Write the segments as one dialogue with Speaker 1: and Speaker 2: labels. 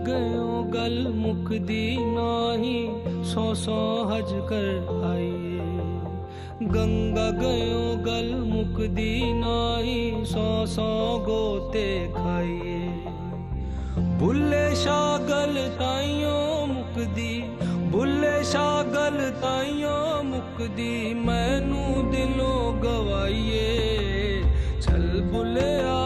Speaker 1: गयो गल मुकदी नाही, 100 हज कर आइए। गंगा गयो गल मुकदी नाही, 100 गोते खाइए। बुल्ले शाह गल ताइयों मुकदी, बुल्ले शाह गल ताइयों मुकदी, मैनू दिलों गवाइए। चल बुलिया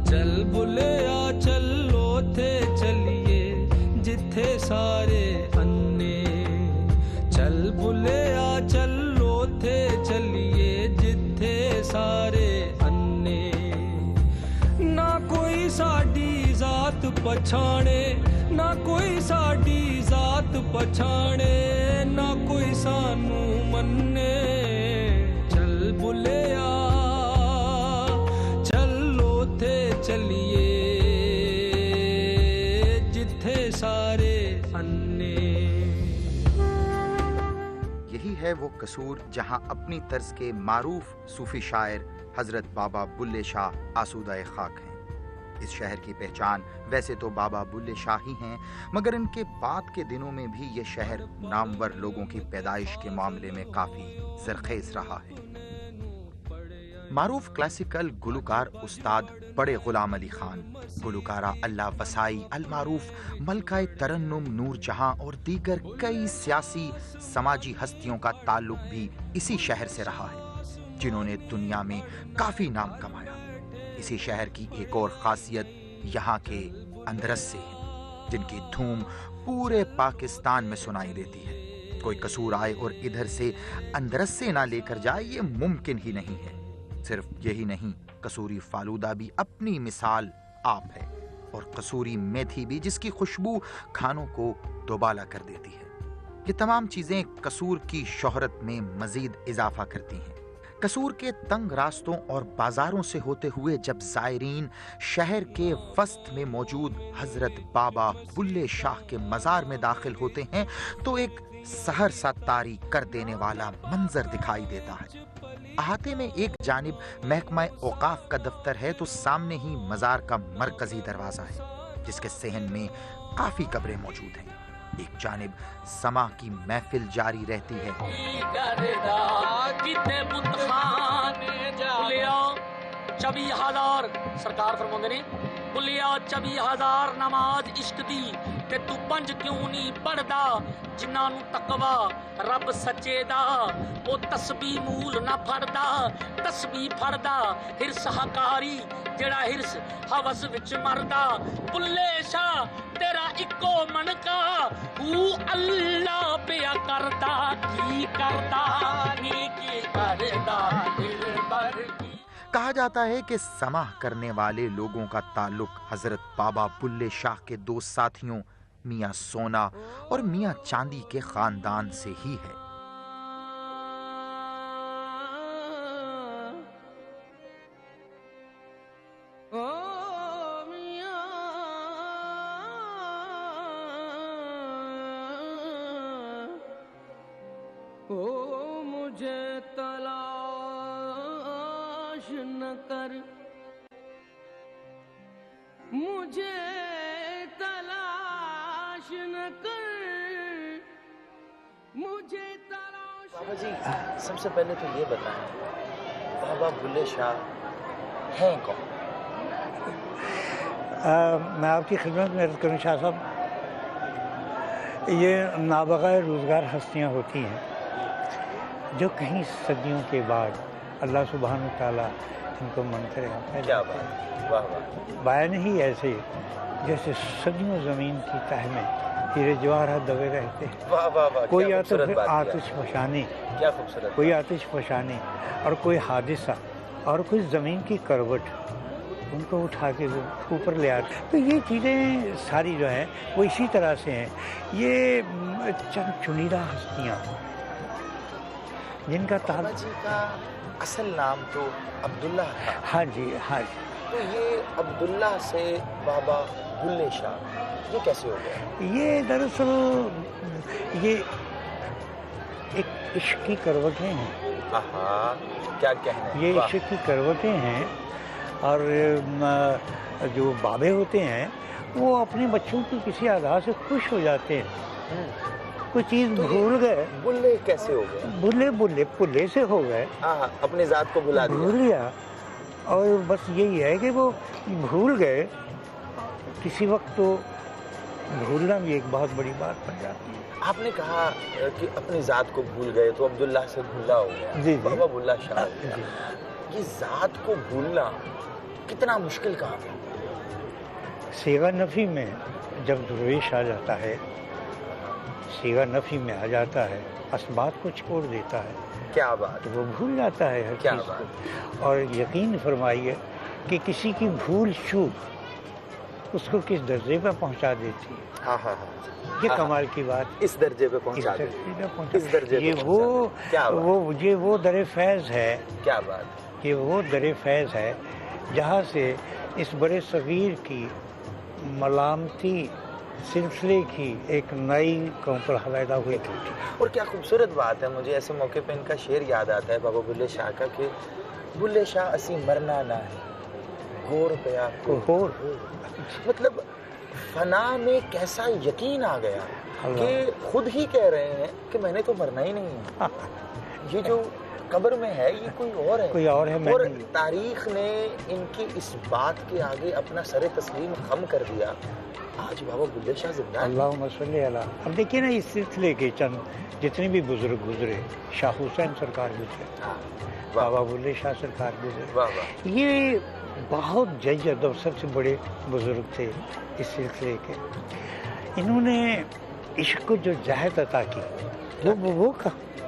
Speaker 1: चल बुलिया, चलो थे चलिए जिथे सारे अन्ने। चल बुलिया चलो थे चलिए जिथे सारे अन्ने। ना कोई साडी जात पछाणे, ना कोई साडी जात पछाणे, ना कोई सानू मन्ने। चल बुलिया चलो थे चलिए जिथे सारे अन्ने।
Speaker 2: यही है वो कसूर जहां अपनी तर्ज के मारूफ सूफी शायर हजरत बाबा बुल्ले शाह आसूदाए खाक हैं। इस शहर की पहचान वैसे तो बाबा बुल्ले शाह ही हैं, मगर इनके बाद के दिनों में भी ये शहर नामवर लोगों की पैदाइश के मामले में काफी सरखेज रहा है। मारूफ क्लासिकल गुलकार उस्ताद बड़े गुलाम अली खान, गुलकारा अल्लाह वसाई अल मारूफ मलकाए तरन्नुम नूर जहां और दीगर कई सियासी समाजी हस्तियों का ताल्लुक भी इसी शहर से रहा है, जिन्होंने दुनिया में काफी नाम कमाया। इसी शहर की एक और खासियत यहाँ के अंदरस्से है, जिनकी धूम पूरे पाकिस्तान में सुनाई देती है। कोई कसूर आए और इधर से अंदरस्से ना लेकर जाए, ये मुमकिन ही नहीं है। सिर्फ यही नहीं, कसूरी फालूदा भी अपनी मिसाल आप है, और कसूरी मेथी भी, जिसकी खुशबू खानों को दोबाला कर देती है। ये तमाम चीजें कसूर की शोहरत में मजीद इजाफा करती हैं। कसूर के तंग रास्तों और बाजारों से होते हुए जब जायरीन शहर के वस्त में मौजूद हजरत बाबा बुल्ले शाह के मजार में दाखिल होते हैं तो एक सहर सा तारी कर देने वाला मंजर दिखाई देता है। अहाते में एक जानिब महकमा औकाफ का दफ्तर है तो सामने ही मजार का मरकजी दरवाजा है, जिसके सहन में काफी कब्रें मौजूद हैं। एक जानिब समा की महफिल जारी रहती है,
Speaker 3: सरकार फरमाते ने बुलिया 24,000 नमाज इश्क दी ते तू 5 क्यों नहीं पढ़दा। जिन्हां नू तकवा रब सच्चे दा ओ तस्बीह मूल ना फड़दा, तस्बीह फड़दा हिरस हकारी जेड़ा हिरस हवस विच मरदा। बुल्ले शाह तेरा इको मनका हू अल्लाह पिया करदा, की करदा नी की करदा दिलबर की।
Speaker 2: कहा जाता है कि समाह करने वाले लोगों का ताल्लुक हजरत बाबा बुल्ले शाह के दो साथियों मियाँ सोना और मियाँ चांदी के खानदान से ही है।
Speaker 1: मुझे तलाश न कर, मुझे तलाश न कर, मुझे तलाश।
Speaker 4: बाबा जी सबसे पहले तो ये बताएं, बाबा बुल्ले शाह हैं कौन?
Speaker 5: मैं आपकी खिदमत में अर्ज़ करूँ शाह साहब, ये नाबग़ाए रोज़गार हस्तियाँ होती हैं जो कहीं सदियों के बाद अल्लाह सुब्हानहू तआला इनको मन करेगा।
Speaker 4: क्या बात, वाह वाह।
Speaker 5: बयान ही ऐसे जैसे सदियों ज़मीन की तह में हीरे जवाहरात दबे रहते हैं।
Speaker 4: वाह वाह वाह,
Speaker 5: कोई आतिश फशानी,
Speaker 4: क्या खूबसूरत,
Speaker 5: कोई आतिश फशानी और कोई हादिसा और कोई ज़मीन की करवट उनको उठा के ऊपर ले आते। तो ये चीज़ें सारी जो हैं वो इसी तरह से हैं। ये चंद चुनिंदा हस्तियाँ जिनका
Speaker 4: बाबा जी का असल नाम तो अब्दुल्ला था।
Speaker 5: हाँ जी, हाँ जी।
Speaker 4: तो ये अब्दुल्ला से बाबा बुल्ले शाह ये कैसे हो गया?
Speaker 5: ये दरअसल ये एक इश्क की करवटें हैं
Speaker 4: आहा, क्या कहने,
Speaker 5: ये
Speaker 4: वाह।
Speaker 5: इश्क की करवटें हैं। और जो बाबे होते हैं वो अपने बच्चों की किसी अदा से खुश हो जाते हैं।
Speaker 4: हम्म,
Speaker 5: कोई चीज़
Speaker 4: तो ये
Speaker 5: भूल गए,
Speaker 4: बुल्ले कैसे हो गए?
Speaker 5: भूले भूले पुल्ले से हो गए,
Speaker 4: आहा, अपनी जात को भुला दिया।
Speaker 5: भूल गया। और बस यही है कि वो भूल गए। किसी वक्त तो भूलना भी एक बहुत बड़ी बात बन जाती है।
Speaker 4: आपने कहा कि अपनी जात को भूल गए तो अब्दुल्ला से भुल्ला हो गया,
Speaker 5: जी, जी।
Speaker 4: बाबा बुल्ला शाह हो गया।
Speaker 5: जी।
Speaker 4: ये जात को भूलना कितना मुश्किल काम है।
Speaker 5: सीगा नफ़ी में जब दरवेश आ जाता है, सीगा नफ़ी में आ जाता है, असबात को छोड़ देता है,
Speaker 4: क्या बात,
Speaker 5: तो वो भूल जाता है हर
Speaker 4: क्या
Speaker 5: चीज़ को। और यकीन फरमाइए कि किसी की भूल चूक उसको किस दर्जे पर पहुंचा देती है।
Speaker 4: हाँ हाँ हाँ,
Speaker 5: ये
Speaker 4: हाँ,
Speaker 5: कमाल की बात,
Speaker 4: इस दर्जे पे
Speaker 5: इस
Speaker 4: पहुंचा दे,
Speaker 5: दर्जे पे पहुंचा।
Speaker 4: इस दर्जे पे
Speaker 5: ये
Speaker 4: पहुंचा दे। क्या बात,
Speaker 5: ये वो दर फैज़ है,
Speaker 4: क्या बात,
Speaker 5: ये वो दर फैज़ है जहाँ से इस बड़े सगीर की मलामती सिलसिले की एक नई कौम पर पैदा हुई थी।
Speaker 4: और क्या खूबसूरत बात है। मुझे ऐसे मौके पे इनका शेर याद आता है बाबा बुल्ले शाह का कि बुल्ले शाह असी मरना ना है, गोर पया को
Speaker 5: होर।
Speaker 4: मतलब फना में कैसा यकीन आ गया
Speaker 5: अल्लाह।
Speaker 4: कि खुद ही कह रहे हैं कि मैंने तो मरना ही नहीं है। ये जो कब्र में है ये कोई और है,
Speaker 5: कोई और है, मैं
Speaker 4: और
Speaker 5: नहीं।
Speaker 4: तारीख ने इनकी इस बात के आगे अपना सरे तस्लीम खम कर दिया। आज बाबा बुल्ले शाह जिंदा है।
Speaker 5: अल्लाहुम्मा सल्ली अला। अब देखिए ना, इस सिलसिले के चंद जितने भी बुजुर्ग गुजरे, शाह हुसैन सरकार गुजरे,
Speaker 4: हाँ, वाह
Speaker 5: बाबा बुल्ले शाह सरकार गुजरे,
Speaker 4: वाह वाह,
Speaker 5: ये बहुत जयद और सबसे बड़े बुजुर्ग थे इस सिलसिले के। इन्होंने इश्क को जो जहत अता की वो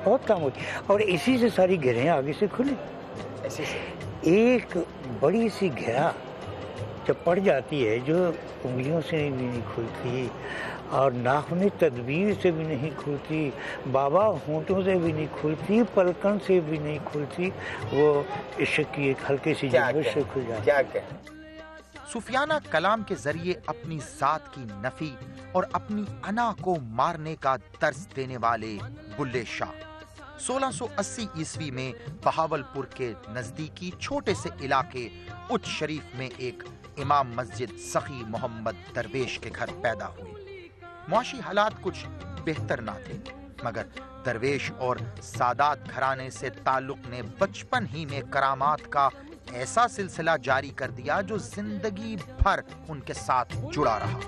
Speaker 5: बहुत काम होती, और इसी से सारी घेरें आगे से खुली।
Speaker 4: ऐसी से
Speaker 5: एक बड़ी सी घेरा जब पड़ जाती है जो उंगलियों से भी नहीं खुलती और नाखून तदबीर से भी नहीं खुलती, बाबा होंठों से भी नहीं खुलती, पलकन से भी नहीं खुलती, वो इश्क की एक हल्की सी
Speaker 4: क्या
Speaker 5: जुम्बश से
Speaker 4: कहें,
Speaker 5: खुल जाती
Speaker 4: क्या कहें।
Speaker 2: सूफियाना कलाम के जरिए अपनी जात की नफी और अपनी अना को मारने का दर्स देने वाले बुल्ले शाह 1680 ईस्वी में बहावलपुर के नजदीकी छोटे से इलाके उच्च शरीफ में एक इमाम मस्जिद सखी मोहम्मद दरवेश के घर पैदा हुए। मुआशी हालात कुछ बेहतर ना थे, मगर दरवेश और सादात घराने से ताल्लुक ने बचपन ही में करामात का ऐसा सिलसिला जारी कर दिया जो जिंदगी भर उनके साथ जुड़ा रहा।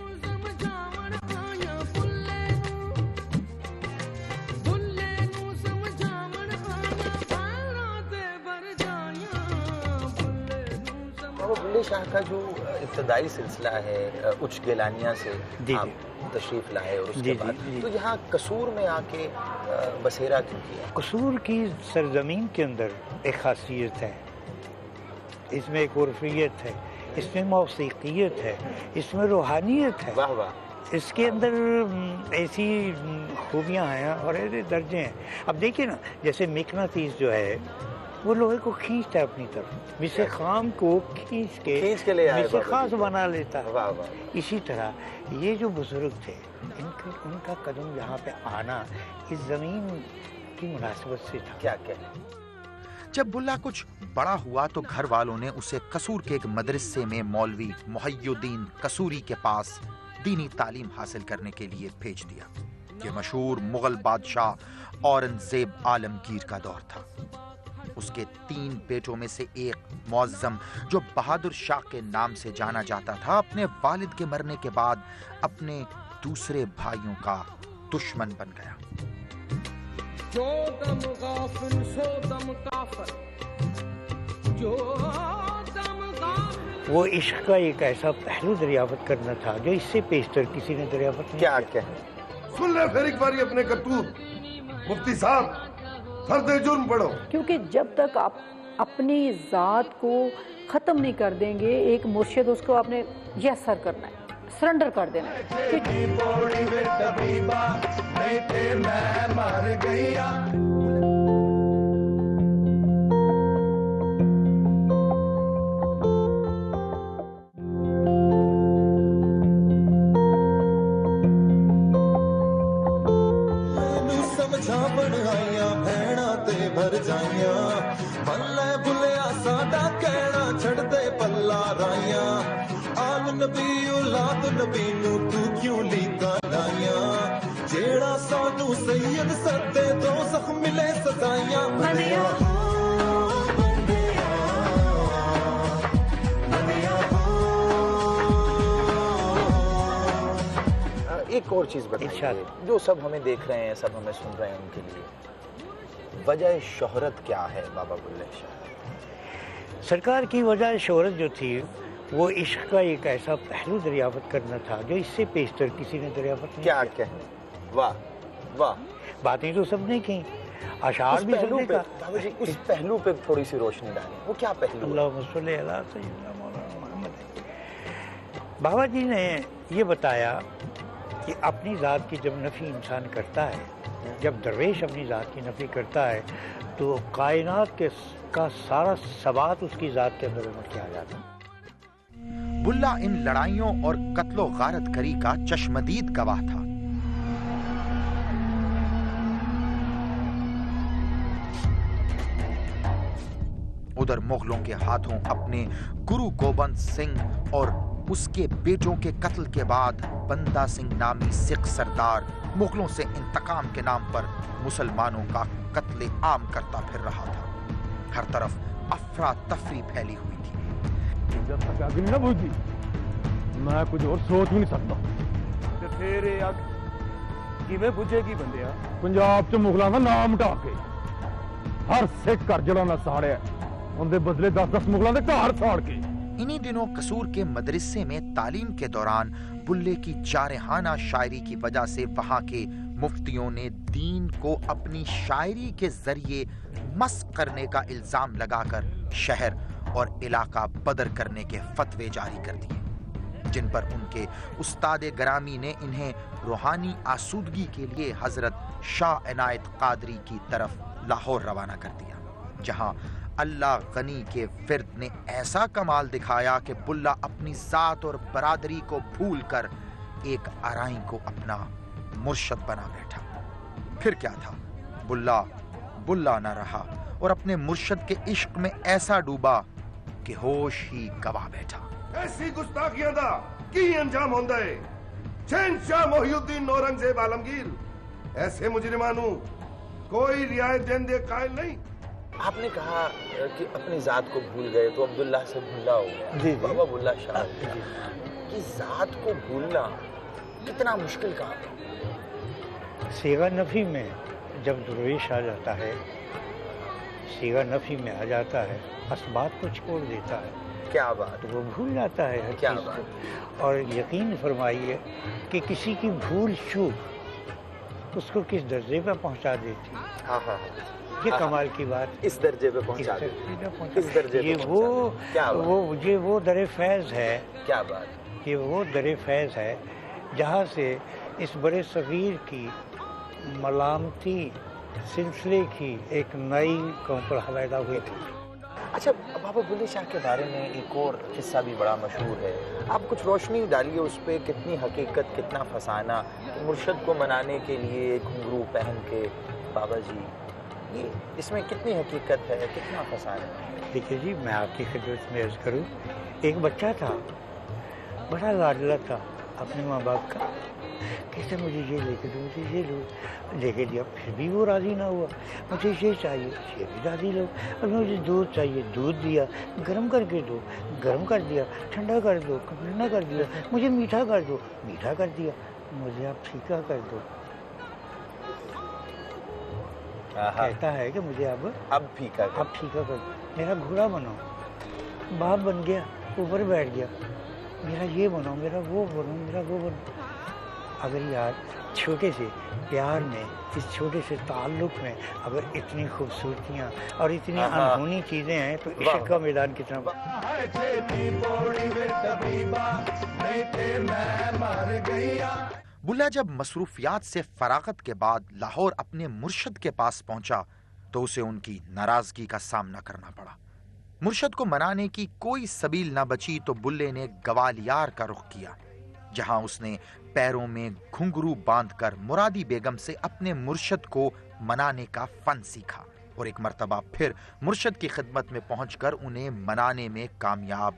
Speaker 4: बाबा बुल्ले शाह का जो इब्तदाई सिलसिला है उच्च गेलानिया से
Speaker 5: जी,
Speaker 4: आप तशरीफ लाए और उसके
Speaker 5: जी,
Speaker 4: बाद
Speaker 5: जी।
Speaker 4: तो यहाँ कसूर में आके बसेरा क्यों किया?
Speaker 5: कसूर की सरजमीन के अंदर एक खासियत है, इसमें एक उर्फियत है, इसमें मौसीकियत है, इसमें रूहानियत है,
Speaker 4: वाह वाह,
Speaker 5: इसके अंदर ऐसी खूबियाँ हैं और ऐसे दर्जे हैं। अब देखिए ना, जैसे मिकनातीस जो है वो लोहे को खींचता है अपनी तरफ, मिसे खाम को खींच के
Speaker 4: ले आए
Speaker 5: मिसे
Speaker 4: बाबा
Speaker 5: खास
Speaker 4: जी।
Speaker 5: बना लेता है।
Speaker 4: वाह वाह,
Speaker 5: इसी तरह ये जो बुजुर्ग थे, उनका कदम यहाँ पे आना इस ज़मीन की मुनासिबत से था।
Speaker 4: क्या कहें।
Speaker 2: जब बुल्ला कुछ बड़ा हुआ तो घर वालों ने उसे कसूर के एक मदरसे में मौलवी मुहय्युद्दीन कसूरी के पास दीनी तालीम हासिल करने के लिए भेज दिया। ये मशहूर मुगल बादशाह औरंगजेब आलमगीर का दौर था। उसके 3 बेटों में से एक मुअज्जम, जो बहादुर शाह के नाम से जाना जाता था, अपने वालिद के मरने के बाद अपने दूसरे भाइयों का दुश्मन बन गया।
Speaker 1: जो दम गाफिल सो दम काफिर, जो दम गाफिल।
Speaker 5: वो इश्क का एक ऐसा पहलू दरियाफ्त करना था जो इससे पेशतर किसी ने दरियाफ्त नहीं
Speaker 4: क्या
Speaker 5: किया।
Speaker 4: कहें।
Speaker 6: सुन ले फिर एक बार अपने करतूत। मुफ्ती साहब, फर्द जुर्म पढ़ो।
Speaker 7: क्योंकि जब तक आप अपनी ज़ात को ख़त्म नहीं कर देंगे, एक मुर्शिद उसको आपने यस्सर करना है, सरेंडर कर देना है।
Speaker 8: समझा बनाइया भैणा ते भर जाइया नबी औलाद नबी नू तू क्यों लीका लाया जेड़ा सानू सैयद सदे दो जख्म मिले सजाइयां बनिया
Speaker 4: एक और चीज़ बताइए, जो सब हमें देख रहे हैं, सब हमें सुन रहे हैं, उनके लिए वजह शोहरत क्या है बाबा बुल्ले शाह?
Speaker 5: सरकार की वजह शोहरत जो थी वो इश्क का एक ऐसा पहलू दरियाफ्त करना था जो इससे पेशतर किसी ने दरियाफ्त नहीं
Speaker 4: क्या कहने, वाह वाह,
Speaker 5: बातें तो सबने की, अशार भी सबने कहा।
Speaker 4: बाबा जी उस पहलू पे थोड़ी सी रोशनी डालें, वो क्या पहलू?
Speaker 5: अल्लाहुम्मा सल्ली अला सय्यिदना मौलाना मुहम्मद। बाबा जी ने ये बताया कि अपनी ज़ात की जब नफ़ी इंसान करता है, जब दरवेश अपनी ज़ात की नफ़ी करता है तो कायनात का सारा सबात उसकी ज़ात के अंदर उमड़ के आ जाता है।
Speaker 2: बुल्ला इन लड़ाइयों और कत्लो गारत करी का चश्मदीद गवाह था। उधर मुगलों के हाथों अपने गुरु गोबंद सिंह और उसके बेटों के कत्ल के बाद बंदा सिंह नामी सिख सरदार मुगलों से इंतकाम के नाम पर मुसलमानों का कत्ले आम करता फिर रहा था। हर तरफ अफरा तफरी फैली हुई थी।
Speaker 6: जब तक आग नहीं बुझी मैं कुछ और सोच भी नहीं सकता।
Speaker 9: ते फिर अग किवें बुझेगी बंदिया?
Speaker 6: पंजाब च मुगलों का नाम उठा के हर सिख घर जलाना साड़िया, उनके बदले 10-10 मुगलों के घर साड़ के।
Speaker 2: इन्हीं दिनों कसूर के मदरसे में तालीम के दौरान बुल्ले की जारहाना शायरी की वजह से वहां के मुफ्तियों ने दीन को अपनी शायरी के जरिए मस्क करने का इल्जाम लगाकर शहर और इलाका बदर करने के फतवे जारी कर दिए, जिन पर उनके उस्ताद गरामी ने इन्हें रूहानी आसूदगी के लिए हजरत शाह इनायत कादरी की तरफ लाहौर रवाना कर दिया, जहां अल्लाह गनी के फिर्द ने ऐसा कमाल दिखाया कि बुल्ला अपनी जात और बरादरी को भूलकर एक आराई को अपना मुर्शद बना बैठा। फिर क्या था, बुल्ला बुल्ला न रहा और अपने मुर्शद के इश्क में ऐसा डूबा कि होश ही गवा बैठा।
Speaker 6: ऐसी गुस्ताखियां दा की अंजाम होंदा है? शहंशाह मोहिउद्दीन औरंगजेब आलमगीर ऐसे मुजरिमां नू कोई रियायत देने दे कायल नहीं।
Speaker 4: आपने कहा कि अपनी जात को भूल गए तो अब्दुल्ला से भूला हो गया।
Speaker 5: जी
Speaker 4: बाबा बुल्ला शाह की जात को भूलना कितना मुश्किल काम है।
Speaker 5: सीगा नफी में जब दरवेश आ जाता है, सीगा नफी में आ जाता है, असबात को छोड़ देता है,
Speaker 4: क्या बात,
Speaker 5: तो वो भूल जाता है हर
Speaker 4: क्या
Speaker 5: चीज़
Speaker 4: बात।
Speaker 5: को। और यकीन फरमाइए कि किसी की भूल चूक उसको किस दर्जे पर पहुंचा देती है।
Speaker 4: हाँ हाँ,
Speaker 5: ये कमाल की बात,
Speaker 4: इस दर्जे पे पहुंचा दे, इस दर्जे पे
Speaker 5: ये वो दरे फैज़ है।
Speaker 4: क्या बात,
Speaker 5: ये वो दरे फैज़ है जहाँ से इस बड़े सगीर की मलामती सिलसिले की एक नई कौम पर पैदा हुई थी।
Speaker 4: अच्छा, बाबा बुल्ले शाह के बारे में एक और किस्सा भी बड़ा मशहूर है, आप कुछ रोशनी डालिए उस पर, कितनी हकीकत कितना फसाना कि मुर्शद को मनाने के लिए घुंघरू पहन के बाबा जी, ये इसमें कितनी हकीकत है, कितना फसाना?
Speaker 5: देखिए जी, मैं आपकी खिदमत में अर्ज़ करूँ, एक बच्चा था, बड़ा लाडला था अपने माँ बाप का, कहते मुझे ये लेके दो, मुझे ये लो, लेके दिया, फिर भी वो राज़ी ना हुआ, मुझे ये चाहिए, ये भी राज़ी लो, और मुझे दूध चाहिए, दूध दिया, गर्म करके दो, गर्म कर दिया, ठंडा कर दो, ठंडा कर दिया, मुझे मीठा कर दो, मीठा कर दिया, मुझे आप फीका कर दो। कहता है कि मुझे अब
Speaker 4: फीका
Speaker 5: कर दो, मेरा घोड़ा बनो, बाप बन गया, ऊपर बैठ गया, मेरा ये बनो, मेरा वो बनो, मेरा वो बनो। अगर यार छोटे से प्यार में, इस छोटे से ताल्लुक में अगर इतनी खूबसूरतियाँ और इतनी अनहोनी चीज़ें हैं तो इश्क का मैदान कितना
Speaker 2: बुल्ला जब मसरूफियात से फरागत के बाद लाहौर अपने मुर्शद के पास पहुंचा तो उसे उनकी नाराजगी का सामना करना पड़ा। मुर्शद को मनाने की कोई सबील न बची तो बुल्ले ने गवालियार का रुख किया, जहां उसने पैरों में घुंघरू बांधकर मुरादी बेगम से अपने मुर्शद को मनाने का फन सीखा और एक मर्तबा फिर मुर्शद की खिदमत में पहुंचकर उन्हें मनाने में कामयाब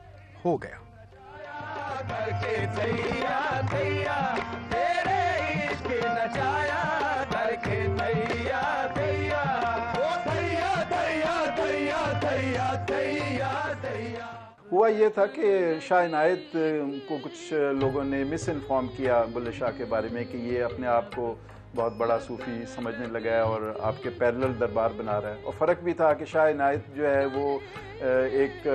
Speaker 2: हो गया।
Speaker 8: کر کے تھیا تھیا تیرے عشق نچایا کر کے تھیا تھیا او تھیا تھیا تھیا تھیا تھیا تھیا.
Speaker 10: ہوا یہ تھا کہ شاہ عنایت کو کچھ لوگوں نے مس انفارم کیا بلے شاہ کے بارے میں کہ یہ اپنے آپ کو بہت بڑا صوفی سمجھنے لگا ہے اور آپ کے پیرلل دربار بنا رہا ہے. اور فرق بھی تھا کہ شاہ عنایت جو ہے وہ ایک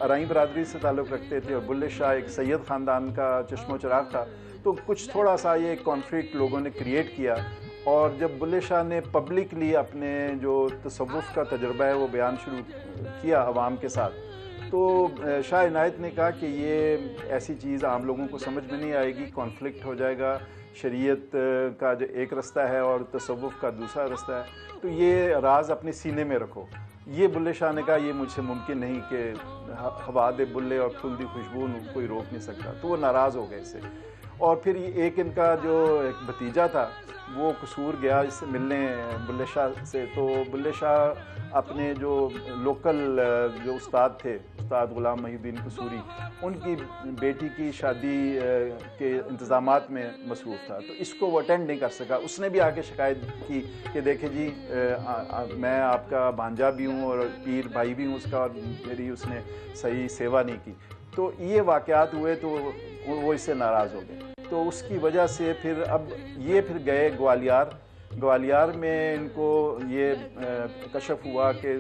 Speaker 10: ارائیں برادری سے تعلق رکھتے تھے اور بلے شاہ ایک سید خاندان کا چشم و چراغ تھا. تو کچھ تھوڑا سا یہ کانفلکٹ لوگوں نے کریٹ کیا. اور جب بلے شاہ نے پبلکلی اپنے جو تصوف کا تجربہ ہے وہ بیان شروع کیا عوام کے ساتھ, تو شاہ عنایت نے کہا کہ یہ ایسی چیز عام لوگوں کو سمجھ میں نہیں آئے گی, کانفلکٹ ہو جائے گا. شریعت کا جو ایک رستہ ہے اور تصوف کا دوسرا رستہ ہے, تو یہ راز اپنے سینے میں رکھو. یہ بلے شاہ نے کہا یہ مجھ سے ممکن نہیں کہ ہوا دے بلے اور پھولتی خوشبو کوئی روک نہیں سکتا. تو وہ ناراض ہو گئے اس سے. اور پھر ایک ان کا جو ایک بھتیجا تھا وہ قصور گیا اس سے ملنے بلے شاہ سے. تو بلے شاہ اپنے جو لوکل جو استاد تھے, استاد غلام محی الدین قصوری, ان کی بیٹی کی شادی کے انتظامات میں مصروف تھا. تو اس کو وہ اٹینڈ نہیں کر سکا. اس نے بھی آ کے شکایت کی کہ دیکھیں جی میں آپ کا بھانجا بھی ہوں اور پیر بھائی بھی ہوں اس کا, اور میری اس نے صحیح سیوا نہیں کی. تو یہ واقعات ہوئے تو وہ اس سے ناراض ہو گئے. تو اس کی وجہ سے پھر اب یہ پھر گئے گوالیار میں ان کو یہ کشف ہوا کہ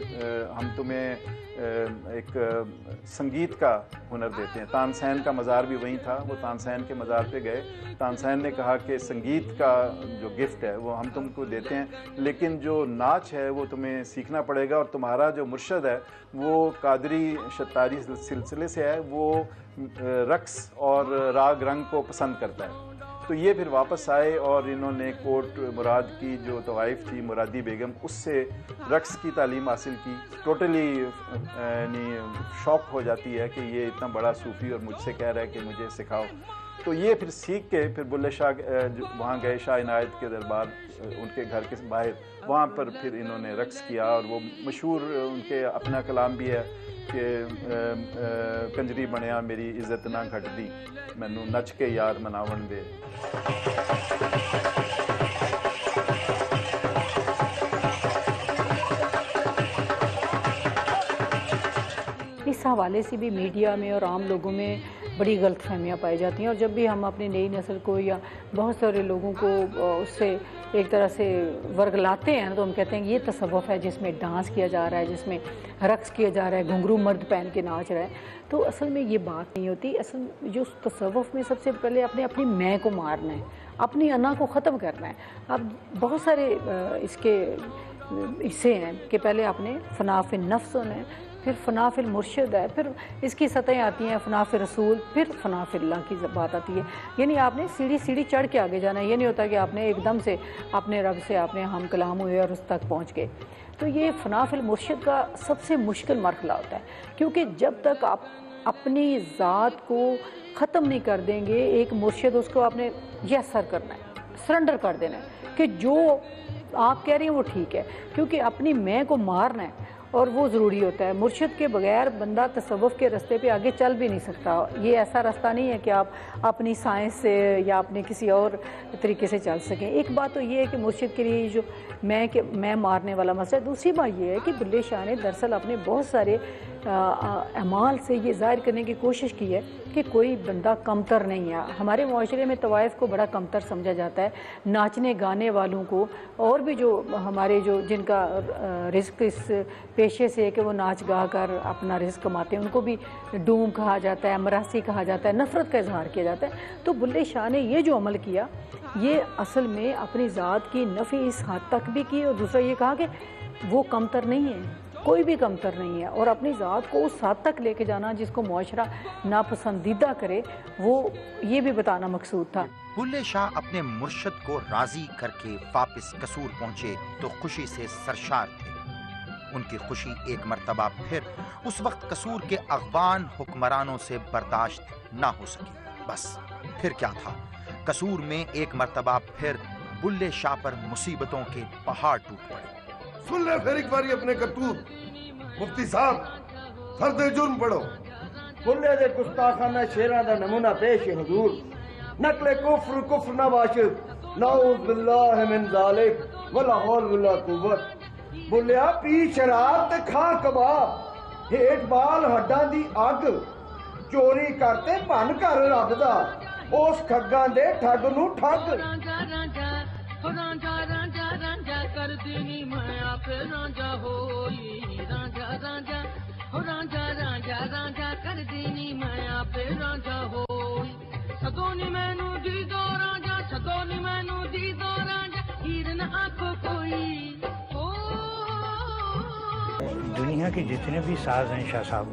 Speaker 10: ہم تمہیں ایک سنگیت کا ہنر دیتے ہیں. تانسین کا مزار بھی وہیں تھا. وہ تانسین کے مزار پہ گئے. تانسین نے کہا کہ سنگیت کا جو گفٹ ہے وہ ہم تم کو دیتے ہیں, لیکن جو ناچ ہے وہ تمہیں سیکھنا پڑے گا, اور تمہارا جو مرشد ہے وہ قادری شتاری سلسلے سے ہے, وہ رقص اور راگ رنگ کو پسند کرتا ہے. تو یہ پھر واپس آئے اور انہوں نے کوٹ مراد کی جو طوائف تھی مرادی بیگم, اس سے رقص کی تعلیم حاصل کی. ٹوٹلی یعنی شوق ہو جاتی ہے کہ یہ اتنا بڑا صوفی اور مجھ سے کہہ رہا ہے کہ مجھے سکھاؤ. تو یہ پھر سیکھ کے پھر بلے شاہ وہاں گئے شاہ عنایت کے دربار, ان کے گھر کے باہر, وہاں پر پھر انہوں نے رقص کیا. اور وہ مشہور ان کے اپنا کلام بھی ہے کہ کنجری بنیا میری عزت نہ گھٹ دی, مینوں نچ کے یار مناون دے.
Speaker 7: اس حوالے سے بھی میڈیا میں اور عام لوگوں میں بڑی غلط فہمیاں پائی جاتی ہیں. اور جب بھی ہم اپنی نئی نسل کو یا بہت سارے لوگوں کو اس سے ایک طرح سے ورگلاتے ہیں تو ہم کہتے ہیں کہ یہ تصوف ہے جس میں ڈانس کیا جا رہا ہے, جس میں رقص کیا جا رہا ہے, گھنگرو مرد پہن کے ناچ رہا ہے. تو اصل میں یہ بات نہیں ہوتی. اصل جو تصوف میں سب سے پہلے اپنی میں کو مارنا ہے, اپنی انا کو ختم کرنا ہے. اب بہت سارے اس کے حصے ہیں کہ پہلے اپنے فنا فی النفس ہونا ہے, پھر فنا فی المرشد ہے, پھر اس کی سطحیں آتی ہیں فنا فی رسول, پھر فنا فی اللہ کی بات آتی ہے. یعنی آپ نے سیڑھی چڑھ کے آگے جانا ہے. یہ نہیں ہوتا کہ آپ نے ایک دم سے اپنے رب سے آپ نے ہم کلام ہوئے اور اس تک پہنچ گئے. تو یہ فنا فی المرشد کا سب سے مشکل مرحلہ ہوتا ہے, کیونکہ جب تک آپ اپنی ذات کو ختم نہیں کر دیں گے, ایک مرشد اس کو آپ نے یسر کرنا ہے, سرنڈر کر دینا ہے کہ جو آپ کہہ رہی ہیں وہ ٹھیک ہے, کیونکہ اپنی میں کو مارنا ہے اور وہ ضروری ہوتا ہے. مرشد کے بغیر بندہ تصوف کے رستے پہ آگے چل بھی نہیں سکتا. یہ ایسا راستہ نہیں ہے کہ آپ اپنی سائنس سے یا اپنے کسی اور طریقے سے چل سکیں. ایک بات تو یہ ہے کہ مرشد کے لیے جو میں مارنے والا مسئلہ ہے. دوسری بات یہ ہے کہ بلے شاہ نے دراصل اپنے بہت سارے اعمال سے یہ ظاہر کرنے کی کوشش کی ہے کہ کوئی بندہ کمتر نہیں ہے. ہمارے معاشرے میں طوائف کو بڑا کمتر سمجھا جاتا ہے. ناچنے گانے والوں کو اور بھی جو ہمارے جن کا رزق اس پیشے سے ہے کہ وہ ناچ گا کر اپنا رزق کماتے ہیں, ان کو بھی ڈوم کہا جاتا ہے, مراسی کہا جاتا ہے, نفرت کا اظہار کیا جاتا ہے. تو بلے شاہ نے یہ جو عمل کیا یہ اصل میں اپنی ذات کی نفی اس حد تک بھی کی, اور دوسرا یہ کہا کہ وہ کمتر نہیں ہے, کوئی بھی کمتر نہیں ہے, اور اپنی ذات کو اس حد تک لے کے جانا جس کو معاشرہ ناپسندیدہ کرے, وہ یہ بھی بتانا مقصود تھا.
Speaker 2: بلے شاہ اپنے مرشد کو راضی کر کے واپس قصور پہنچے تو خوشی سے سرشار تھے. ان کی خوشی ایک مرتبہ پھر اس وقت قصور کے اغوان حکمرانوں سے برداشت نہ ہو سکی. بس پھر کیا تھا, قصور میں ایک مرتبہ پھر بلے شاہ پر مصیبتوں کے پہاڑ ٹوٹ پڑے.
Speaker 6: سن لے پھر ایک باری اپنے کرتوت. مفتی صاحب فرد جرم پڑھو.
Speaker 11: बुल्ले दे गुस्ताखाना शेरां दा नमूना पेश है हुजूर। नकले कुफ्र कुफ्र ना वाशिद नाउज़ बिल्लाह मिन ज़ालिक वला हौल वला कुव्वत। बुल्लिया पी शराब ते खा कबाब हेठ बाल हड्डां दी अग चोरी करते भन घर रब दा उस ठग्गां दे ठग नूं ठग।
Speaker 1: रांझा रांझा रांझा कर देनी मैं आप रांझा होई रांझा रांझा रांझा रांझा रांझा कर देनी मैं आप रांझा होई सदोनी मैनू दी दो रांझा सदोनी मैनू दी दो रांझा हीरन आंखों कोई।
Speaker 5: दुनिया के जितने भी साज हैं शाह साहब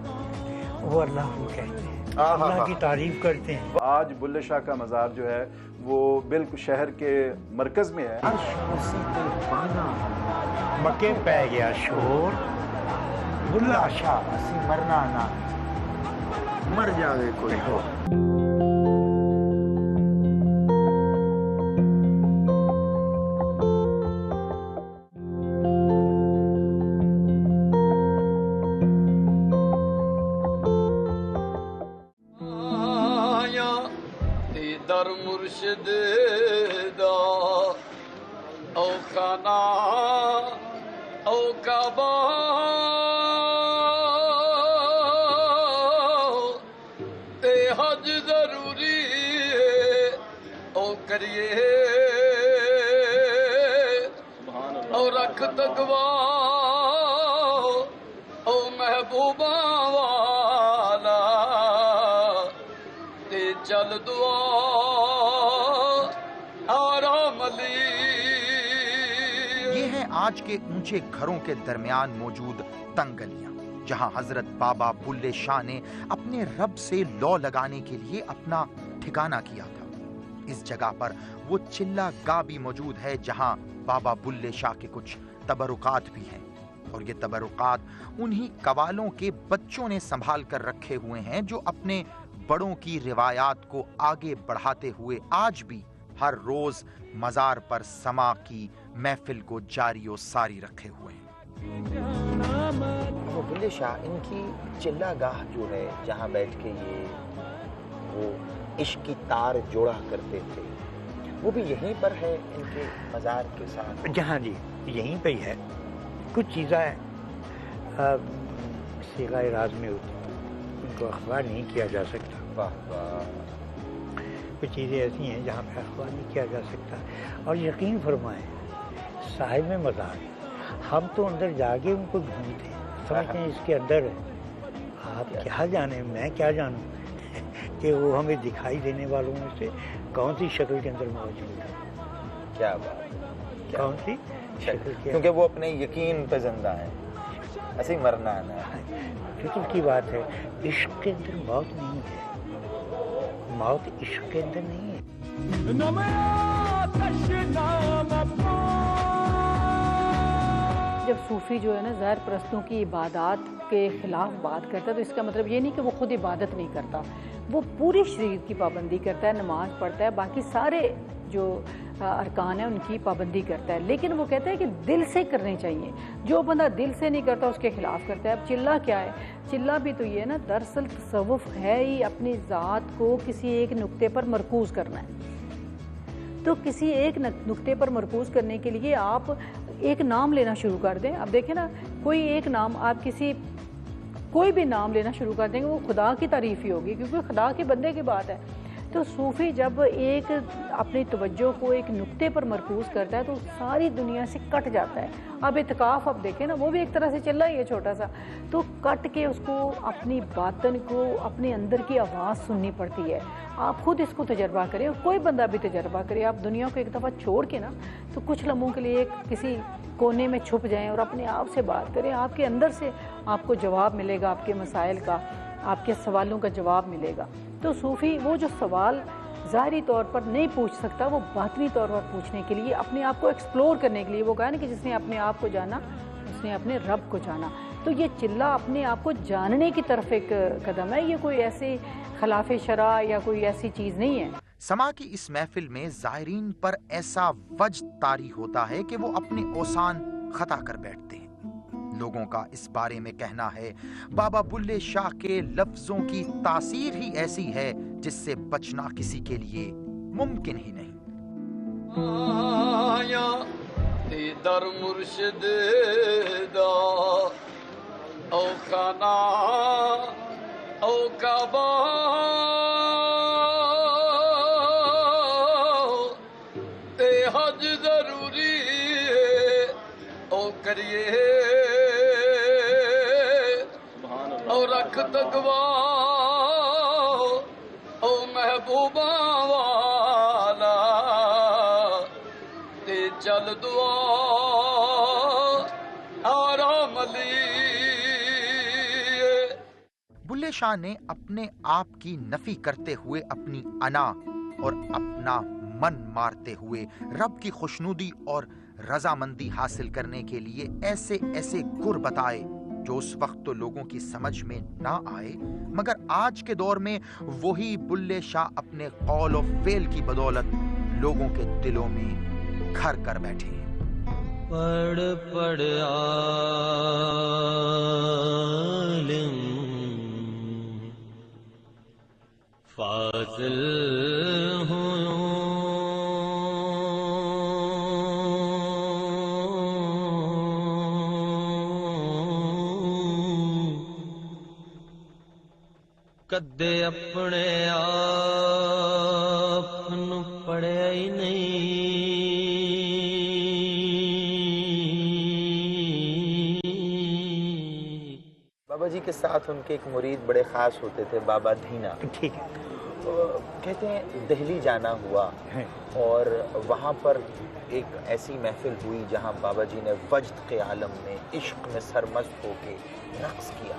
Speaker 5: वो अल्लाह को कहते हैं, अल्लाह की तारीफ करते हैं।
Speaker 10: आज बुल्ले शाह का मज़ार जो है वो बिल्कुल शहर के मरकज में है।
Speaker 5: मक्के पै गया शोर बुल्ला शाह
Speaker 4: असी मरना ना मर जावे कोई हो।
Speaker 12: दर मुर्शिद दा ओ खाना ओ काबा ते हज जरूरी है ओ करिए ओ रख तकवा ओ महबूबा वाला ते चल दुआ
Speaker 2: ये हैं आज के ऊंचे घरों के दरमियान मौजूद तंग गलियां, जहां हजरत बाबा बुल्ले शाह ने अपने रब से लौ लगाने के लिए अपना ठिकाना किया था। इस जगह पर वो चिल्ला गाह भी मौजूद है जहां बाबा बुल्ले शाह के कुछ तबरुकात भी हैं, और ये तबरुकात उन्हीं कवालों के बच्चों ने संभाल कर रखे हुए हैं जो अपने बड़ों की रिवायात को आगे बढ़ाते हुए आज भी हर रोज मजार पर समा की महफिल को जारी और सारी रखे हुए हैं।
Speaker 4: वो बुल्ले शाह इनकी चिल्ला गाह जो है जहाँ बैठ के ये वो इश्क की तार जोड़ा करते थे, वो भी यहीं पर है इनके मजार के साथ?
Speaker 5: जहाँ जी यहीं पे ही है। कुछ चीज़ें सीगा राज में होती उनको अखबार नहीं किया जा सकता।
Speaker 4: वाह वाह।
Speaker 5: कुछ चीज़ें ऐसी हैं जहाँ पे अखबार नहीं किया जा सकता। और यकीन फरमाएं साहिब में मज़ार हम तो अंदर जाके उनको ढूंढते हैं, समझते हैं इसके अंदर है। आप क्या जाने, मैं क्या जानूँ कि वो हमें दिखाई देने वालों में से कौन सी शक्ल के अंदर मौजूद है।
Speaker 4: क्या बात,
Speaker 5: कौन सी शक्ल?
Speaker 4: क्योंकि वो अपने यकीन पे जिंदा है, ऐसे मरना है ना।
Speaker 5: फिक्र की बात है, इश्क के अंदर मौत नहीं है, मौत इश्क के अंदर नहीं है।
Speaker 7: जब सूफ़ी जो है ना ज़ाहिर परस्तों की इबादत के ख़िलाफ़ बात करता है तो इसका मतलब ये नहीं कि वो खुद इबादत नहीं करता, वो पूरे शरीर की पाबंदी करता है, नमाज पढ़ता है, बाकी सारे जो अरकान है उनकी पाबंदी करता है, लेकिन वो कहता है कि दिल से करने चाहिए। जो बंदा दिल से नहीं करता उसके ख़िलाफ़ करता है। अब चिल्ला क्या है? चिल्ला भी तो ये है ना, दरअसल तसव्वुफ़ है ही अपनी ज़ात को किसी एक नुक्ते पर मरकूज़ करना है। तो किसी एक नुक्ते पर मरकूज़ करने के लिए आप एक नाम लेना शुरू कर दें। अब देखें ना, कोई एक नाम आप कोई भी नाम लेना शुरू कर देंगे वो खुदा की तारीफ़ ही होगी, क्योंकि खुदा के बंदे की बात है। तो सूफ़ी जब एक अपनी तवज्जो को एक नुक्ते पर मरकूज़ करता है तो सारी दुनिया से कट जाता है। अब इत्काफ़ अब देखें ना, वो भी एक तरह से चिल्ला ही है छोटा सा, तो कट के उसको अपनी बातन को अपने अंदर की आवाज़ सुननी पड़ती है। आप खुद इसको तजर्बा करें और कोई बंदा भी तजर्बा करे। आप दुनिया को एक दफ़ा छोड़ के ना तो कुछ लम्हों के लिए किसी कोने में छुप जाएं और अपने आप से बात करें। आपके अंदर से आपको जवाब मिलेगा, आपके मसाइल का, आपके सवालों का जवाब मिलेगा। तो सूफ़ी वो जो सवाल ज़ाहिरी तौर पर नहीं पूछ सकता, वो बातनी तौर पर पूछने के लिए, अपने आप को एक्सप्लोर करने के लिए, वो कहा ना कि जिसने अपने आप को जाना उसने अपने रब को जाना। तो ये चिल्ला अपने आप को जानने की तरफ एक कदम है, ये कोई ऐसे खिलाफ शरा या कोई ऐसी चीज़ नहीं है।
Speaker 2: समा की इस महफिल में ज़ायरीन पर ऐसा वज्द तारी होता है कि वो अपने औसान खता कर बैठते हैं। لوگوں کا اس بارے میں کہنا ہے بابا بلے شاہ کے لفظوں کی تاثیر ہی ایسی ہے جس سے بچنا کسی کے لیے ممکن ہی نہیں۔
Speaker 12: آیا در مرشد دا او کانا او کعبہ تے حج ضروری ہے او کریے او رکھ تقوی او محبوبہ والا تے چل دعا آرام علی۔
Speaker 2: بلے شاہ نے اپنے آپ کی نفی کرتے ہوئے اپنی انا اور اپنا من مارتے ہوئے رب کی خوشنودی اور رضامندی حاصل کرنے کے لیے ایسے ایسے گر بتائے جو اس وقت تو لوگوں کی سمجھ میں نہ آئے، مگر آج کے دور میں وہی بلے شاہ اپنے قول و فعل کی بدولت لوگوں کے دلوں میں گھر کر بیٹھے ہیں۔
Speaker 13: پڑھ پڑھ عالم فاضل ہوں، کدے اپنے آپ نو پڑھیا ہی نہیں۔
Speaker 4: بابا جی کے ساتھ ان کے ایک مرید بڑے خاص ہوتے تھے، بابا دھینا،
Speaker 5: ٹھیک ہے،
Speaker 4: کہتے ہیں دہلی جانا ہوا اور وہاں پر ایک ایسی محفل ہوئی جہاں بابا جی نے وجد کے عالم میں عشق میں سرمست ہو کے رقص کیا،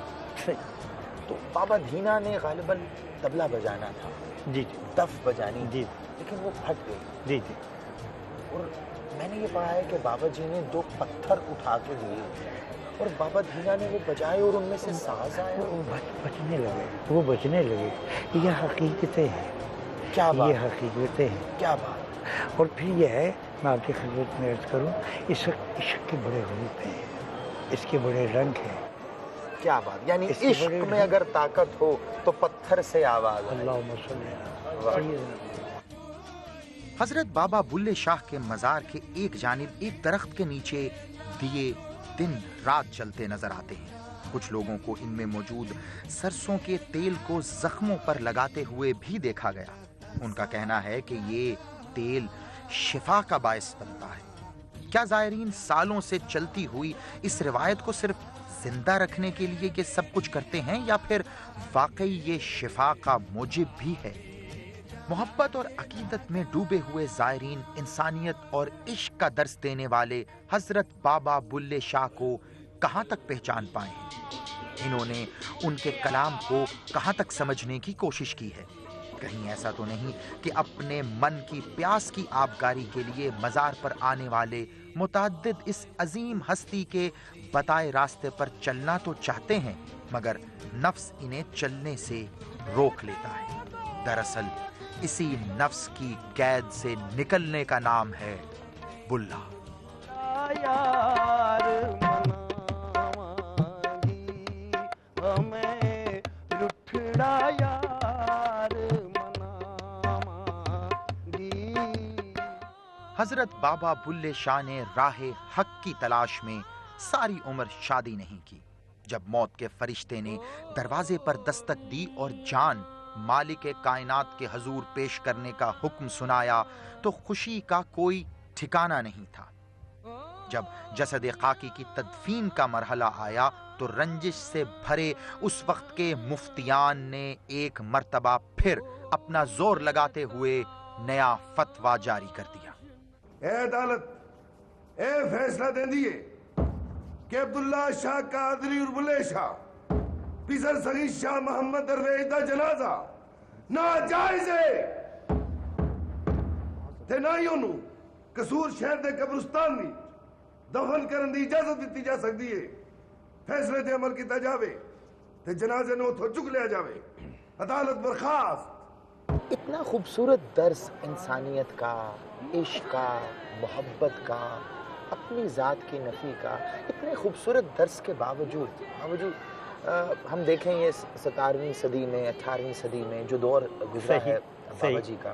Speaker 4: تو بابا دھینا نے غالباً طبلہ بجانا تھا،
Speaker 5: جی
Speaker 4: دف بجانی،
Speaker 5: جی،
Speaker 4: لیکن وہ پھٹ گئی،
Speaker 5: جی جی،
Speaker 4: اور میں نے یہ پڑھا ہے کہ بابا جی نے 2 پتھر اٹھا کے دیے اور بابا دھینا نے وہ بجائے اور ان میں سے ساز آیا،
Speaker 5: وہ بچنے لگے، وہ بچنے لگے۔ یہ حقیقتیں ہیں،
Speaker 4: کیا بات،
Speaker 5: یہ حقیقتیں ہیں،
Speaker 4: کیا بات۔
Speaker 5: اور پھر یہ ہے، میں آپ کی خدمت میں عرض کروں، اس وقت عشق کے بڑے روپ ہیں، اس کے بڑے رنگ ہیں۔
Speaker 4: کیا بات، یعنی عشق میں اگر طاقت ہو تو پتھر سے آواز آئے۔
Speaker 5: اللہم صلی علی سیدنا۔
Speaker 2: حضرت بابا بلے شاہ کے مزار کے ایک جانب ایک درخت کے نیچے دیے دن رات جلتے نظر آتے ہیں۔ کچھ لوگوں کو ان میں موجود سرسوں کے تیل کو زخموں پر لگاتے ہوئے بھی دیکھا گیا۔ ان کا کہنا ہے کہ یہ تیل شفا کا باعث بنتا ہے۔ کیا زائرین سالوں سے چلتی ہوئی اس روایت کو صرف زندہ رکھنے کے لیے یہ سب کچھ کرتے ہیں یا پھر واقعی یہ شفا کا موجب بھی ہے؟ محبت اور عقیدت میں ڈوبے ہوئے زائرین انسانیت اور عشق کا درس دینے والے حضرت بابا بلے شاہ کو کہاں تک پہچان پائے ہیں؟ انہوں نے ان کے کلام کو کہاں تک سمجھنے کی کوشش کی ہے؟ کہیں ایسا تو نہیں کہ اپنے من کی پیاس کی آبگاری کے لیے مزار پر آنے والے متعدد اس عظیم ہستی کے بتائے راستے پر چلنا تو چاہتے ہیں مگر نفس انہیں چلنے سے روک لیتا ہے۔ دراصل اسی نفس کی قید سے نکلنے کا نام ہے بلا۔ حضرت بابا بلے شاہ نے راہ حق کی تلاش میں ساری عمر شادی نہیں کی۔ جب موت کے فرشتے نے دروازے پر دستک دی اور جان مالک کائنات کے حضور پیش کرنے کا حکم سنایا تو خوشی کا کوئی ٹھکانہ نہیں تھا۔ جب جسد خاکی کی تدفین کا مرحلہ آیا تو رنجش سے بھرے اس وقت کے مفتیان نے ایک مرتبہ پھر اپنا زور لگاتے ہوئے نیا فتویٰ جاری کر دیا۔
Speaker 6: اے عدالت، اے فیصلہ دے دیے کہ عبداللہ شاہ قادری اور بلے شاہ پیسر سگی شاہ محمد درویش دا جنازہ ناجائز ہے تے نہ ہی انہوں قصور شہر دے قبرستان دی دفن کرن دی اجازت دیتی جا سکتی ہے۔ فیصلے تے عمل کیتا جاوے تے جنازے نو اتھوں چک لیا جاوے۔ عدالت برخاست۔
Speaker 4: اتنا خوبصورت درس انسانیت کا، عشق کا، محبت کا، اپنی ذات کی نفی کا اتنے خوبصورت درس کے باوجود ہم دیکھیں یہ 17ویں صدی میں 18ویں صدی میں جو دور گزرا ہے بابا جی کا،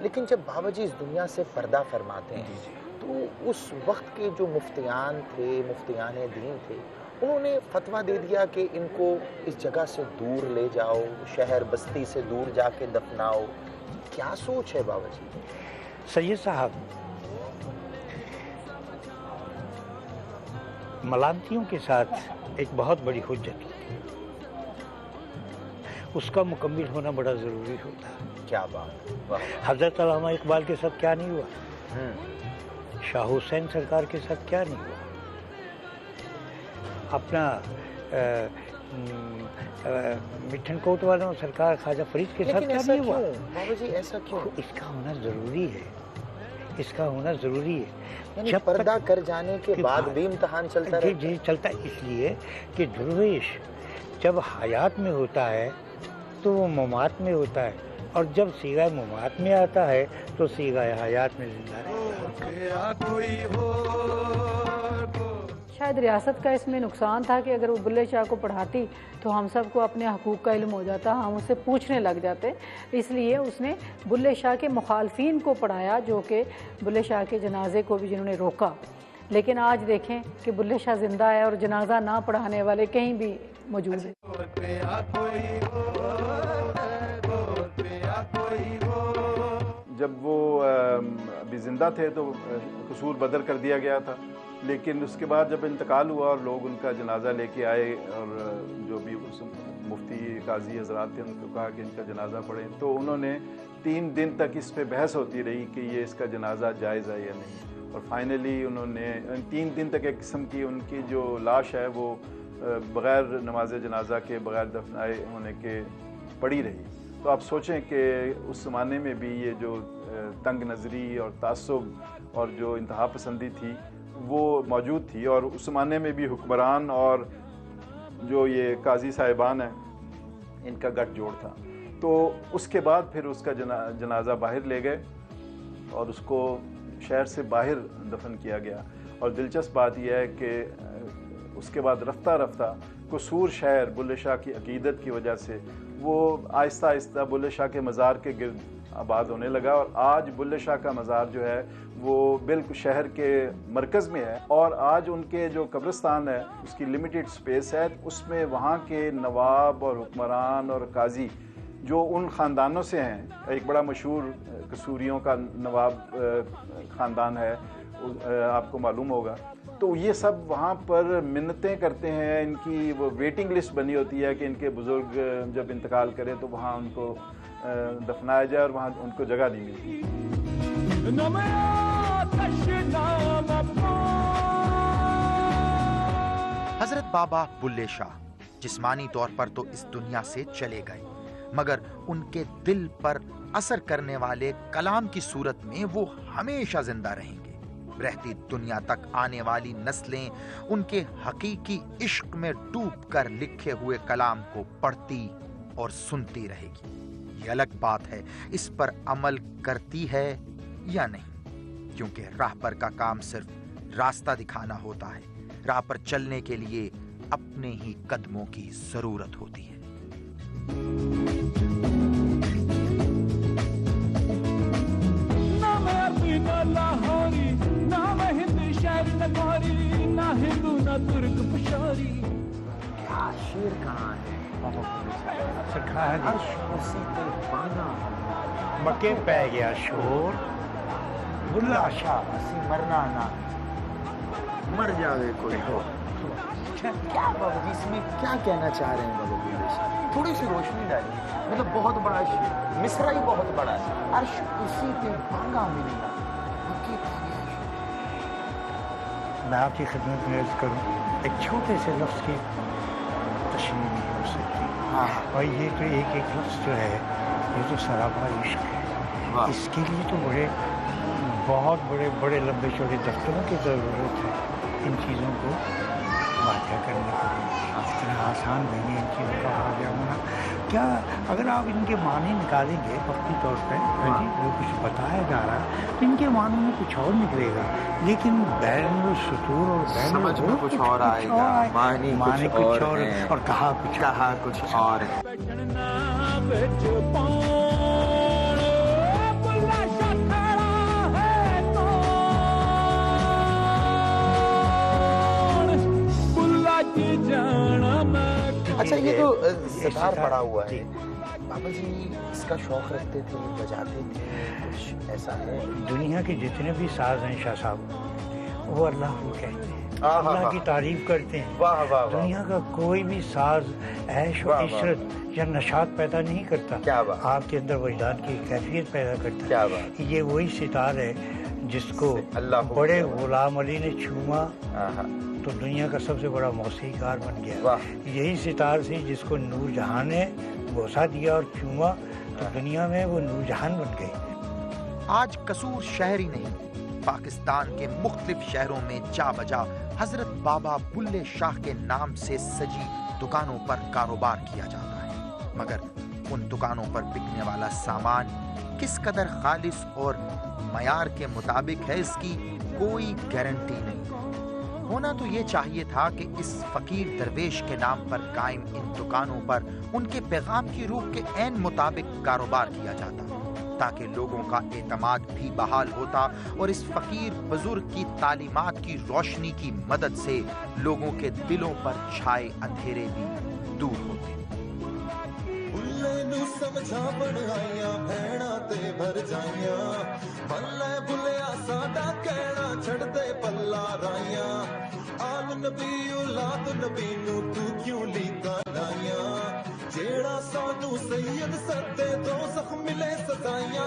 Speaker 4: لیکن جب بابا جی اس دنیا سے پردہ فرماتے ہیں تو اس وقت کے جو مفتیان تھے، مفتیان دین تھے، انہوں نے فتویٰ دے دیا کہ ان کو اس جگہ سے دور لے جاؤ، شہر بستی سے دور جا کے دفناؤ. کیا سوچ ہے بابا جی؟
Speaker 5: سید صاحب ملامتیوں کے ساتھ ایک بہت بڑی حجت ہوتی ہے، اس کا مکمل ہونا بڑا ضروری ہوتا ہے.
Speaker 4: کیا بات.
Speaker 5: حضرت علامہ اقبال کے ساتھ کیا نہیں ہوا، شاہ حسین سرکار کے ساتھ کیا نہیں ہوا، اپنا مٹھن کوٹ والوں سرکار خواجہ فرید کے ساتھ کیا نہیں ہوا.
Speaker 4: بابا جی ایسا کیوں؟
Speaker 5: اس کا ہونا ضروری ہے، اس کا ہونا ضروری ہے.
Speaker 4: یعنی پردہ کر جانے کے بعد بھی امتحان چلتا رہتا ہے.
Speaker 5: جی چلتا ہے، اس لیے کہ درویش جب حیات میں ہوتا ہے تو وہ ممات میں ہوتا ہے، اور جب صیغہ ممات میں آتا ہے تو صیغہ حیات میں زندہ رہتا ہے.
Speaker 7: شاید ریاست کا اس میں نقصان تھا کہ اگر وہ بلے شاہ کو پڑھاتی تو ہم سب کو اپنے حقوق کا علم ہو جاتا، ہم اسے پوچھنے لگ جاتے. اس لیے اس نے بلے شاہ کے مخالفین کو پڑھایا، جو کہ بلے شاہ کے جنازے کو بھی جنہوں نے روکا. لیکن آج دیکھیں کہ بلے شاہ زندہ ہے اور جنازہ نہ پڑھانے والے کہیں بھی موجود ہیں.
Speaker 10: جب وہ ابھی زندہ تھے تو قصور بدل کر دیا گیا تھا، لیکن اس کے بعد جب انتقال ہوا اور لوگ ان کا جنازہ لے کے آئے اور جو بھی مفتی قاضی حضرات تھے ان کو کہا کہ ان کا جنازہ پڑھیں، تو انہوں نے 3 دن تک اس پہ بحث ہوتی رہی کہ یہ اس کا جنازہ جائز ہے یا نہیں. اور فائنلی انہوں نے 3 دن تک ایک قسم کی ان کی جو لاش ہے وہ بغیر نماز جنازہ کے، بغیر دفنائے ہونے کے پڑی رہی. تو آپ سوچیں کہ اس زمانے میں بھی یہ جو تنگ نظری اور تعصب اور جو انتہا پسندی تھی وہ موجود تھی، اور اس زمانے میں بھی حکمران اور جو یہ قاضی صاحبان ہیں ان کا گٹھ جوڑ تھا. تو اس کے بعد پھر اس کا جنازہ باہر لے گئے اور اس کو شہر سے باہر دفن کیا گیا. اور دلچسپ بات یہ ہے کہ اس کے بعد رفتہ رفتہ قصور شہر بلے شاہ کی عقیدت کی وجہ سے وہ آہستہ آہستہ بلے شاہ کے مزار کے گرد آباد ہونے لگا، اور آج بلے شاہ کا مزار جو ہے وہ بالکل شہر کے مرکز میں ہے. اور آج ان کے جو قبرستان ہے اس کی لمیٹڈ سپیس ہے، اس میں وہاں کے نواب اور حکمران اور قاضی جو ان خاندانوں سے ہیں، ایک بڑا مشہور قصوریوں کا نواب خاندان ہے، آپ کو معلوم ہوگا، تو یہ سب وہاں پر منتیں کرتے ہیں. ان کی وہ ویٹنگ لسٹ بنی ہوتی ہے کہ ان کے بزرگ جب انتقال کریں تو وہاں ان کو دفنایا جائے، اور وہاں ان کو جگہ نہیں ملتی.
Speaker 2: حضرت بابا بلے شاہ جسمانی طور پر تو اس دنیا سے چلے گئے، مگر ان کے دل پر اثر کرنے والے کلام کی صورت میں وہ ہمیشہ زندہ رہیں گے. رہتی دنیا تک آنے والی نسلیں ان کے حقیقی عشق میں ڈوب کر لکھے ہوئے کلام کو پڑھتی اور سنتی رہے گی. یہ الگ بات ہے اس پر عمل کرتی ہے یا نہیں، کیونکہ راہبر کا کام صرف راستہ دکھانا ہوتا ہے. راہ پر چلنے کے لیے اپنے ہی قدموں کی ضرورت ہوتی ہے.
Speaker 14: نہ لاہوری، نہ میں ہند شہر نگاری، نہ ہندو نہ ترک پشاری.
Speaker 4: کیا شیر کہاں ہے
Speaker 5: مکے پہ گیا شور بلا شاہ
Speaker 4: اسی مرنا نہ مر جاوے کوئی ہو. کیا بابا جی اس میں کیا کہنا چاہ رہے ہیں بابا بلے شاہ؟ تھوڑی سی روشنی ڈالی. مطلب بہت بڑا شیر، مصرع ہی بہت بڑا ہے. عرش اسی پہ بانگا ملی.
Speaker 5: میں آپ کی خدمت میں عرض کروں، ایک چھوٹے سے لفظ کی تشریح نہیں ہو سکتی. اور یہ تو ایک ایک لفظ جو ہے یہ تو سراپا عشق ہے. اس کے لیے تو بہت بڑے لمبے چوڑے دفتروں کی ضرورت ہے ان چیزوں کو واضح کرنے کے لیے. اتنا آسان نہیں ہے ان چیزوں کا واضح ہونا. क्या अगर आप इनके मानी निकालेंगे पक्की तौर पर जी जो कुछ बताया जा रहा है तो इनके मानों में कुछ और निकलेगा, लेकिन बैन सुतूर और
Speaker 4: समझ में कुछ और आएगा, मानी कुछ और कहा कुछ और है। अच्छा, ये तो सितार पड़ा हुआ है, बाबा जी इसका शौक रखते थे, बजाते थे, कुछ ऐसा है?
Speaker 5: दुनिया के जितने भी साज हैं शाह साहब वो अल्लाह को कहते हैं, अल्लाह की तारीफ करते हैं।
Speaker 4: वाह वाह।
Speaker 5: दुनिया का कोई भी साज ऐश और इशरत या नशात पैदा नहीं करता,
Speaker 4: क्या बात,
Speaker 5: आपके अंदर वजदान की कैफियत पैदा करता है।
Speaker 4: क्या बात।
Speaker 5: ये वही सितार है जिसको
Speaker 4: अल्लाह
Speaker 5: बड़े गुलाम अली ने छूमा तो दुनिया का सबसे बड़ा मौसीकार बन गया। यही सितार से जिसको नूर जहां ने बोसा दिया और चूमा तो दुनिया में वो नूर जहान बन गई।
Speaker 2: आज कसूर शहर ही नहीं, पाकिस्तान के मुख्तलिफ शहरों में जा बजा हजरत बाबा बुल्ले शाह के नाम से सजी दुकानों पर कारोबार किया जाता है, मगर उन दुकानों पर बिकने वाला सामान किस कदर खालिस और मयार के मुताबिक है इसकी कोई गारंटी नहीं। होना तो ये चाहिए था कि इस फकीर दरवेश के नाम पर कायम इन दुकानों पर उनके पैगाम की रूह के ऐन मुताबिक कारोबार किया जाता, ताकि लोगों का एतमाद भी बहाल होता और इस फकीर बुजुर्ग की तालीमात की रोशनी की मदद से लोगों के दिलों पर छाए अंधेरे भी दूर होते।
Speaker 8: समझा बनाइया भैणा ते भर जाइया, भल्ले बुलिया साडा कहना छड़ दे पल्ला राइया, आल नबी औलाद नबी नू तू क्यों लीका लाइया, जेड़ा सानू सैयद सदे दो जख्म मिले सजाइया।